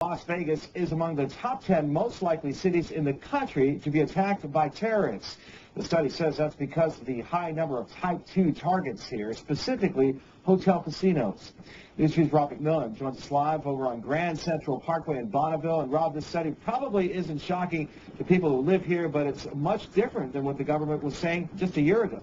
Las Vegas is among the top 10 most likely cities in the country to be attacked by terrorists. The study says that's because of the high number of Type 2 targets here, specifically hotel casinos. News 2's Rob McMillan joins us live over on Grand Central Parkway in Bonneville. And Rob, this study probably isn't shocking to people who live here, but it's much different than what the government was saying just a year ago.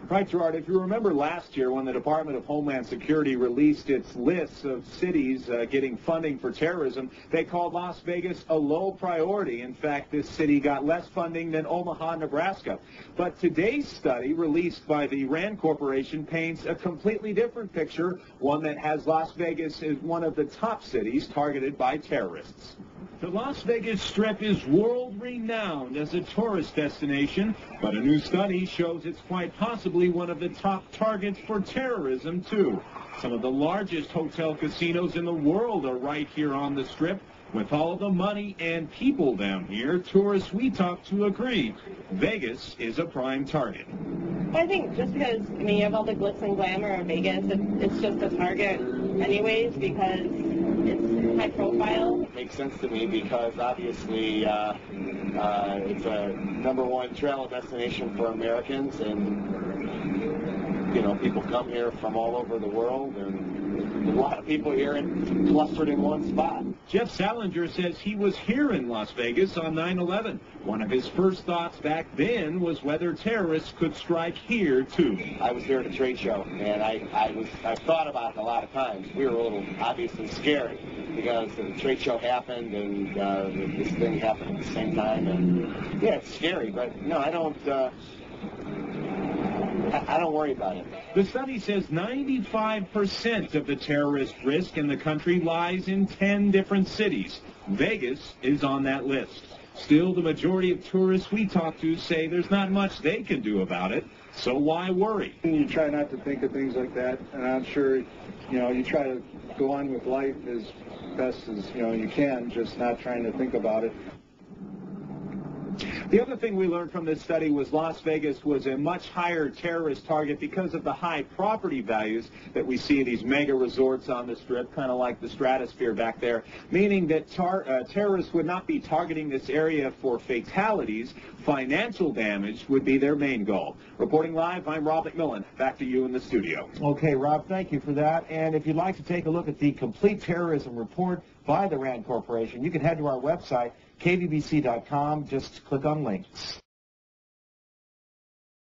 Right, Gerard. If you remember last year when the Department of Homeland Security released its list of cities getting funding for terrorism, they called Las Vegas a low priority. In fact, this city got less funding than Omaha, Nebraska. But today's study, released by the RAND Corporation, paints a completely different picture, one that has Las Vegas as one of the top cities targeted by terrorists. The Las Vegas Strip is world-renowned as a tourist destination, but a new study shows it's quite possibly one of the top targets for terrorism, too. Some of the largest hotel casinos in the world are right here on the Strip. With all the money and people down here, tourists we talked to agree Vegas is a prime target. I think just because, you have all the glitz and glamour of Vegas, it's just a target anyways because it's high profile. It makes sense to me because obviously it's a #1 travel destination for Americans, and people come here from all over the world, and a lot of people here clustered in one spot. Jeff Salinger says he was here in Las Vegas on 9/11. One of his first thoughts back then was whether terrorists could strike here, too. I was there at a trade show, and I've thought about it a lot of times. We were a little obviously scared because the trade show happened and this thing happened at the same time. And yeah, it's scary, but no, I don't worry about it. The study says 95% of the terrorist risk in the country lies in 10 different cities. Vegas is on that list. Still, the majority of tourists we talk to say there's not much they can do about it, so why worry? You try not to think of things like that, and I'm sure, you try to go on with life as best as, you can, just not trying to think about it. The other thing we learned from this study was Las Vegas was a much higher terrorist target because of the high property values that we see in these mega resorts on the Strip, kind of like the Stratosphere back there, meaning that terrorists would not be targeting this area for fatalities. Financial damage would be their main goal. Reporting live, I'm Rob McMillan. Back to you in the studio. Okay, Rob, thank you for that. And if you'd like to take a look at the complete terrorism report by the RAND Corporation, you can head to our website, kvbc.com. Just click on links.